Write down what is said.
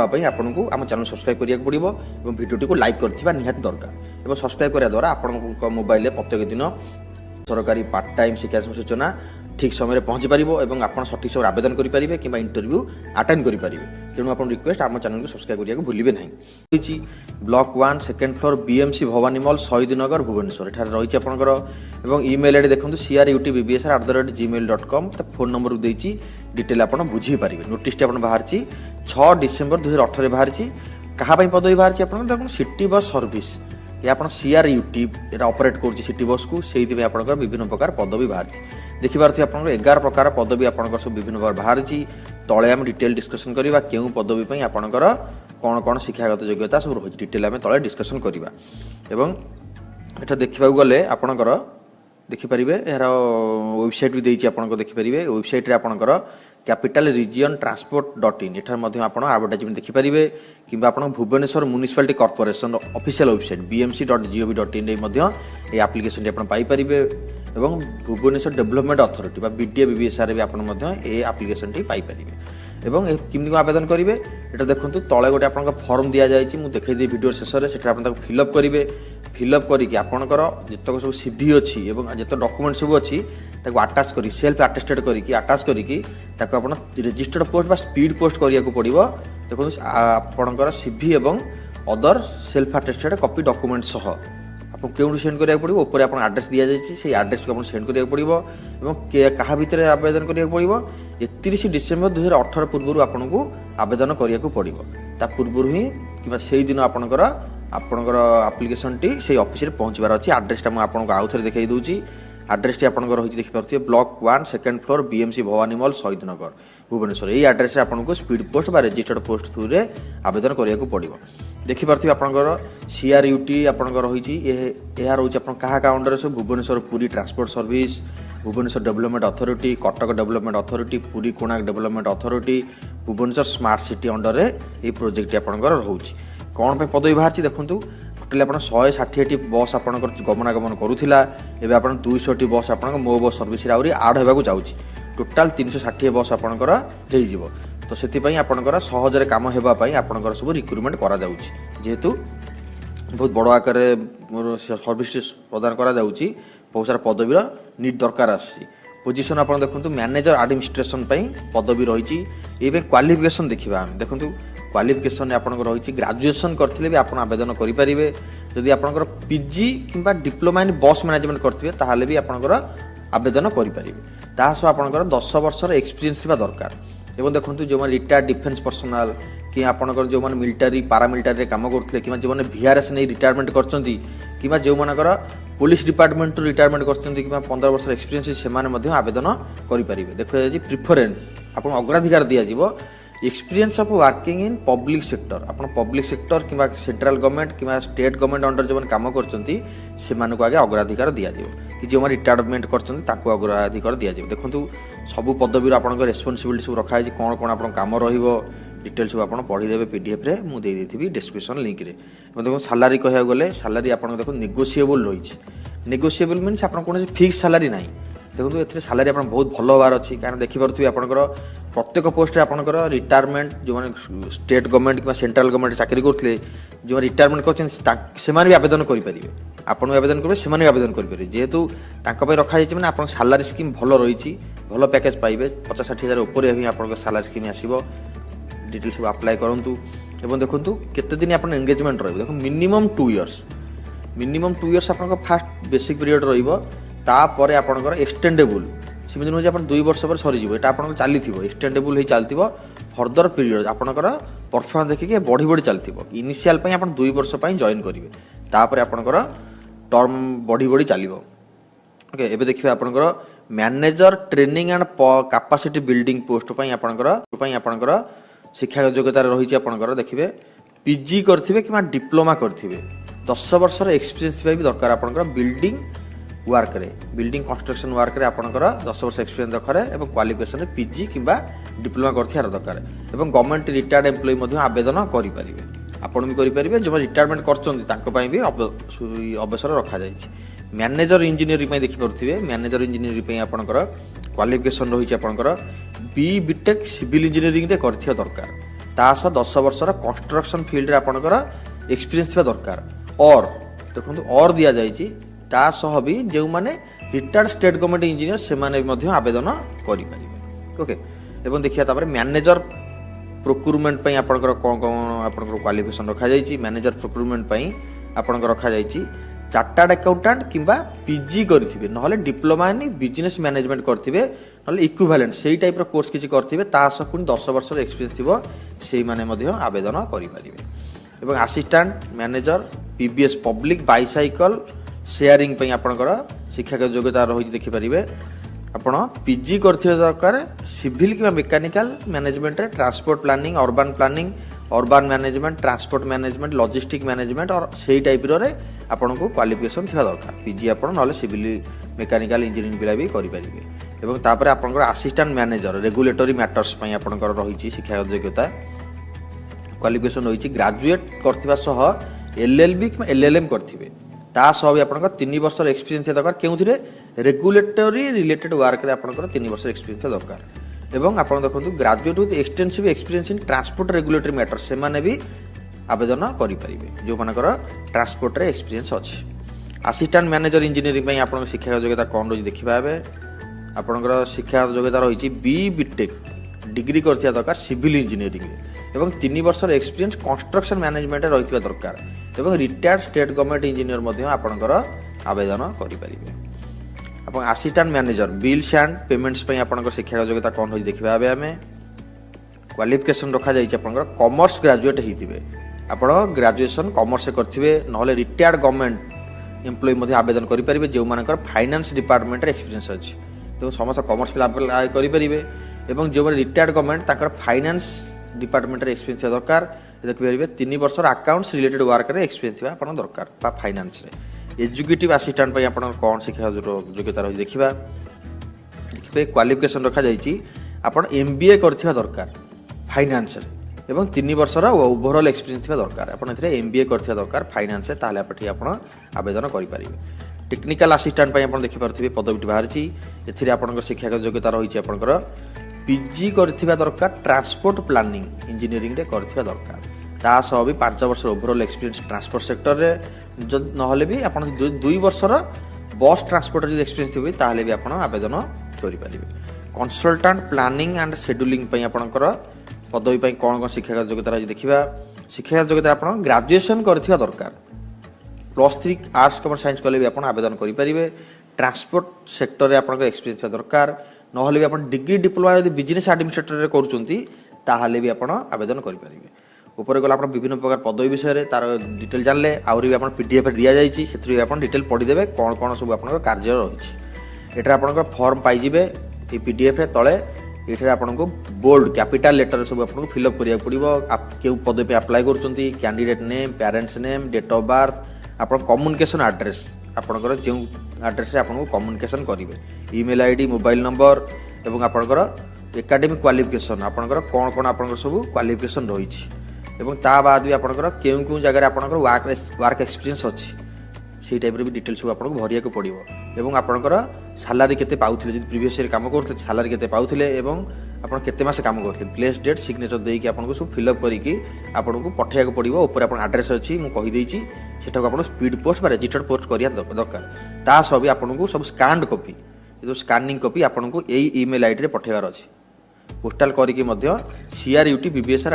आपको आम channel subscribe करिया पड़ो और भिडियो को लाइक करथिबा निहाती दरकार और सब्सक्राइब करिया द्वारा आपन मोबाइल प्रत्येक दिन सरकारी पार्ट टाइम शिक्षा सूचना ठीक समय पहुँची पार और आप सठिक समय आवेदन करेंगे कि इंटरव्यू अटेंड करेंगे तेणु आप रिक्वेस्ट आम चैनल को सब्सक्राइब करने भूलिए ना। Block 1 second floor BMC Bhawani mall Shahid Nagar Bhubaneswar एठार रही आपंकर ईमेल आईडी देखो crutbbsr@gmail.com फोन नंबर देती डिटेल आप बुझीपारे। नोटिस बाहर 6 डिसेम्बर 2018 बाहर क्या पदवी बाहर आप सिटी बस सर्विस ये आप CRUT ऑपरेट कर सिटी बस को से विभिन्न प्रकार पदवी बाहर देखिए आप 11 प्रकार पदवी आप सब विभिन्न प्रकार बाहर तले आम डिटेल डिस्कसन करवा क्यों पदवी आपंकर कौन कौन शिक्षागत योग्यता सब रही डिटेल आम तले डिस्कसन करवा एवं एटा देखा गले आपंकर देखिपारे यार वेबसाइट भी देती आपको देखिपारे वेबसाइट रे आपंकर कैपिटल रीजन ट्रांसपोर्ट.in एठार एडवर्टाइजमेंट देखिपारे कि Bhubaneswar municipality corporation official website bmc.gov.in ये एप्लिकेशन आप पाइपर एवं Bhubaneswar development authority BDA BBSR भी आप एप्लिकेशन टी पाइपर एवं किमी आवेदन करेंगे ये देखो तले गोटे आप फर्म दि जाए मुझे देखी वीडियो शेष में से फिलअप करेंगे फिलअप करके आपंकर जितक सब सीवी अच्छी जिते डॉक्यूमेंट सब अच्छी आटाच कर सेल्फ आटेस्टेड करके आटाच करके रजिस्टर्ड पोस्ट स्पीड पोस्ट करने को पड़ो देखो आपंकर सीवी एवं अदर सेल्फ आटेस्टेड कॉपी डॉक्यूमेंट सह आपको क्यों सेंड करा पड़ो ऊपर आप आड्रेस दि जाए से आड्रेस को सेंड करा पड़ो और क्या भितर आवेदन करा पड़ो 31 डिसेम्बर 2018 पूर्व आपको आवेदन करा पड़ो ता पूर्व ही कि से दिन आपंकर आपंकर आप्लिकेसन टी से ऑफिस में पहुँचबार अच्छी आड्रेसटा मुझे आपको आउ थे देखा दूसरी आड्रेस टी आपंकर रही देखिपे block 1 second floor BMC Bhawani mall Shahid Nagar Bhubaneswar यही आड्रेस आपको speed post registered post through रे आवेदन करा पड़ो देखिपे आपंकर CRUT आपंकर रही रोचे क्या अंडर सब Bhubaneswar Puri transport service Bhubaneswar development authority Cuttack development authority Puri Konark development authority Bhubaneswar smart city under ये प्रोजेक्ट आपंकर रोचे कौन पे पदवी बाहर देखूँ टोटाली आप 160 बस आपंकर गमनागमन करूला एवं आप 200 बस आप मो बस सर्विस आहरी आड होगा जाऊँगी टोटाल 360 बस आपंकर हो तो से आपंकर सहजरे कम होगापी आपंकर सब रिक्रुटमेंट करेतु बहुत बड़ आकार सर्विस प्रदान करा बहुत सारा पदवीर नीड दरकार आसी पोजिशन आप देखो मैनेजर एडमिनिस्ट्रेशन पदवी रही ये क्वालिफिकेशन देखा देखो क्वालिफिकेशन आपको रही ग्रेजुएशन करते भी आप आवेदन करेंगे जदि आपंकर पीजी कि डिप्लोमा इन बस मैनेजमेंट करते ताहले भी आपंकर आवेदन करेंगे तासह आपंकर 10 वर्षर एक्सपीरियंस दरकार एवं देखो जो रिटायर्ड डिफेन्स पर्सनाल कि आपंकर जो मिलिटारी पारामिलिटारी काम करते कि जो VRS नहीं रिटायरमेंट कर जो मानकर पुलिस डिपार्टमेंट रिटायरमेंट कर 15 वर्ष एक्सपीरियंस से आवेदन करेंगे देखा जाए प्रिफरेन्स आप अग्राधिकार दिज्व experience of working in public sector आप पब्लिक सेक्टर कि सेंट्रल गवर्नमेंट कि स्टेट गवर्नमेंट अंडर जो काम कर आगे अग्राधिकार दिज्व कि जो रिटायरमेंट कर अग्राधिकार दिज्व देखो सबू पदवी आप रेस्पॉन्सिबिलिटी सब रखाई कौन कौन आप कम डिटेल सब आप पढ़ीदेवे PDF रे मुझे देती डिस्क्रिप्शन लिंक रे देखो सालारी कह गले सालारी आप देखो नेगोशिएबल रही नेगोशिएबल मीन्स आप कौन फिक्स सालारी ना देखो ये सालारी आप बहुत भल हबार अच्छी कहीं देखिपे आपंकर प्रत्येक पोस्ट आपंकर रिटायरमेंट जो स्टेट गवर्नमेंट कि सेंट्रल गवर्नमेंट चाकरी करते जो रिटायरमेंट कर भी आवेदन करेंगे आपन भी आवेदन करेंगे से आवेदन करेंगे जेहेतु रखाई मैंने आप सालारी स्कीम भल रही भल पैकेज पाइबे 50-60 हज़ार ऊपर ही आप सालारी स्कीम आसो डिटेल सब अप्लाई करूँ एवं देखो केते दिन आप एंगेजमेंट रही देखो मिनिमम 2 इयर्स आप फास्ट बेसिक पीरियड रहीपर आपंकर एक्सटेंडेबल सेमती नुहे आप 2 वर्ष पर सरीज ये आप चली एक्सटेंडेबल हो चलती फर्दर पीरियड आपंकर परफॉर्मेंस देखिए बढ़ी बढ़ी चलती इनिशियल आप 2 वर्ष जॉइन करेंगे तापर आपंकर टर्म बढ़ी बढ़ी चलो ओके एबे देखिए आपंकर manager training and capacity building post आपंकर शिक्षा योग्यता रही आपंकर देखिए PG करथिबे कि डिप्लोमा करथिबे 10 वर्षर एक्सपीरियंस भी दरकार आपंकर बिल्डिंग वर्क रे बिल्डिंग कंस्ट्रक्शन वर्क रे आपंकर 10 वर्ष एक्सपीरियंस दरकार एवं क्वालिफिकेशन PG किंबा डिप्लोमा करथियार दरकार एवं गवर्नमेंट रिटायर्ड एम्प्लॉय मध्ये आवेदन करि परिबे आपण भी करि परिबे जो रिटायरमेंट करछन्ती तांको पई भी अवसर रखा जायछि मैनेजर इंजीनियरिंग देखि पड़थिबे मैनेजर इंजीनियरिंग आपंकर क्वालिफिकेशन रही आपंकर BTech सिविल इंजीनियरिंग रे करथिया दरकार ता सह 10 वर्षर कंस्ट्रक्शन फील्ड आपणकर एक्सपीरियंस थिबा दरकार और देखो और दिया जाइए ता सह भी जो माने रिटायर्ड स्टेट गवर्नमेंट इंजीनियर से माने भी आवेदन करें। ओके एवं देखिए तापर मैनेजर प्रोक्यूरमेंट पई आपणकर कौन कौन आपणकर क्वालिफिकेशन रखा जाइए। मैनेजर प्रोक्यूरमेंट पई आपणकर रखा जाइए चार्टर्ड अकाउंटेंट किंबा पीजी करथिबे नहले डिप्लोमा इन बिजनेस मैनेजमेंट करथिबे नहले इक्विवेलेंट सेही टाइप रो कोर्स किछि करथिबे ता सह पुनी 10 वर्षर एक्सपीरियंस थिबो सेही माने मध्ये आवेदन करि परिबे। एवं assistant manager PBS public bicycle sharing पई आपणकर शिक्षागत योग्यता रही देखि परिबे। आपण पीजी करथिबे दरकार सिविल किंबा मेकानिकल मैनेजमेंट रे transport planning urban management transport management logistic management और सेही टाइप रो रे आपन को क्वालिफिकेशन थिबा दरकार। पीजी आपन नले सिविल मेकानिकल इंजीनियरिंग पिला भी करि परिबे। एवं तापर आपन असिस्टेंट मैनेजर रेगुलेटरी मैटर्स पई आपन रही शिक्षागत योग्यता क्वालिफिकेशन रही ग्रेजुएट करथिबा सह एलएलबी कि एलएलएम करथिबे ता सह भी आपन 3 वर्ष एक्सपीरियंस दरकार केउथिरे रेगुलेटरी रिलेटेड वर्क रे आपन 3 वर्ष एक्सपीरियंस दरकार। एवं आपन देखंतु graduate with extensive experience in transport regulatory matter से माने भी आवेदन करि परिबे जो मानकर ट्रांसपोर्ट रे एक्सपीरियंस अछि। असिस्टेंट मैनेजर इंजीनियरिंग पई आपन शिक्षा योग्यता कोन रही देखिबा बे आपन शिक्षा योग्यता रही बीटेक डिग्री करथिया दरकार सिविल इंजीनियरिंग एवं 3 वर्ष एक्सपीरियंस कंस्ट्रक्शन मैनेजमेंट रही दरकार एवं रिटायर्ड स्टेट गवर्नमेंट इंजीनियर मध्ये आपनकर आवेदन करि परिबे। आपन assistant manager bills and payments पई आपन शिक्षा योग्यता कोन रही देखिबा बे हमें क्वालिफिकेशन रखा जाइए आपन कॉमर्स ग्रेजुएट हेतिबे आपण ग्रेजुएशन कॉमर्स से करथिबे नहले रिटायर्ड गवर्नमेंट एम्प्लॉय मध्ये आवेदन करि परिबे जो मानकर फाइनेंस डिपार्टमेंट रे एक्सपीरियंस अछि तो समस्त कॉमर्स पे अप्लाई करि परिबे एवं जो रिटायर्ड गवर्नमेंट ताकर फाइनेंस डिपार्टमेंट रे एक्सपीरियंस दरकार देखि परिबे 3 वर्ष अकाउंट्स रिलेटेड वर्क रे एक्सपीरियंस आपन दरकार बा फाइनेंस रे। एजुकेटिव असिस्टेंट पई आपन कोन शिक्षा योग्यता रही देखिबा देखिबे क्वालिफिकेशन रखा जाइए आपन एमबीए करथिबा दरकार फाइनेंस रे एवं 3 वर्षर ओवरऑल एक्सपीरियंस थिबा दरकार आपन एथरे एमबीए करथिबा दरकार फाइनेंस से ताले आपठी आपन आवेदन करि परिबे। टेक्निकल असिस्टेंट पई आपन देखि परथिबे पदविटी बाहरची एथिरे आपनकर शिक्षागत योग्यता रहिछि आपनकर पीजी करथिबा दरकार ट्रांसपोर्ट प्लानिंग इंजीनियरिंग रे करथिबा दरकार ता सह भी 5 वर्ष ओवरऑल एक्सपीरियंस ट्रांसपोर्ट सेक्टर रे जद नहले भी आपन 2 वर्षर बस ट्रांसपोर्ट रे एक्सपीरियंस थिबे ताले भी आपन आवेदन करि परिबे। कंसल्टेंट प्लानिंग एंड शेड्यूलिंग पई आपनकर पदवी पई कोन शिक्षागत योग्यता रही देखिबा शिक्षागत योग्यता आपन ग्रेजुएशन करथिबा दरकार +3 आर्ट्स कॉमर्स साइंस कले भी आपन आवेदन करि परिबे। ट्रांसपोर्ट सेक्टर रे आपन एक्सपीरियंस दरकार नहले भी आपन डिग्री डिप्लोमा यदि बिजनेस एडमिनिस्ट्रेटर रे करूचंती ताहाले भी आपन आवेदन करि परिबे। ऊपर गला आपन विभिन्न प्रकार पदवी विषय रे तार डिटेल जानले आउरी भी आपन पीडीएफ रे दिया जाईची सेथि आपन डिटेल पढि देबे कोन कोन सब आपन कार्य रहिछि एटा आपन फॉर्म पाइ जिबे ए पीडीएफ रे तळे एठे आपन को बोल्ड कैपिटल लेटर सब आपन को फिल अप करिया पड़िबो आप केउ पदे पे अप्लाई करचंती candidate name parents name date of birth आपन कम्युनिकेशन एड्रेस आपन जो एड्रेस रे आपन को कम्युनिकेशन करिवे ईमेल आईडी मोबाइल नंबर एवं आपन एकेडमिक क्वालिफिकेशन आपन कोन कोन आपन सब क्वालिफिकेशन रहिछि एवं ता बाद भी आपन केउ केउ जगह आपन वर्क एक्सपीरियंस अछि से टाइप रे भी डिटेल्स सब आपन को भरिया को पड़िबो एवं आपनकर सैलरी केते पाउथिले जदि प्रीवियस ईयर काम करथले सैलरी केते पाउथिले एवं आपन केते मास काम करथले प्लेस डेट सिग्नेचर देई कि आपन को सब फिल अप करी कि आपन को पठिया को पड़िबो ऊपर आपन एड्रेस अछि मु कहि देइछि सेटा को आपन स्पीड पोस्ट बा रजिस्टर्ड पोस्ट करिया दरकार ता सब आपन को सब स्कैन्ड कॉपी जो स्कैनिंग कॉपी आपन को एई ईमेल आईडी रे पठेवार अछि पोस्टल करी कि मध्य CRUT BBSR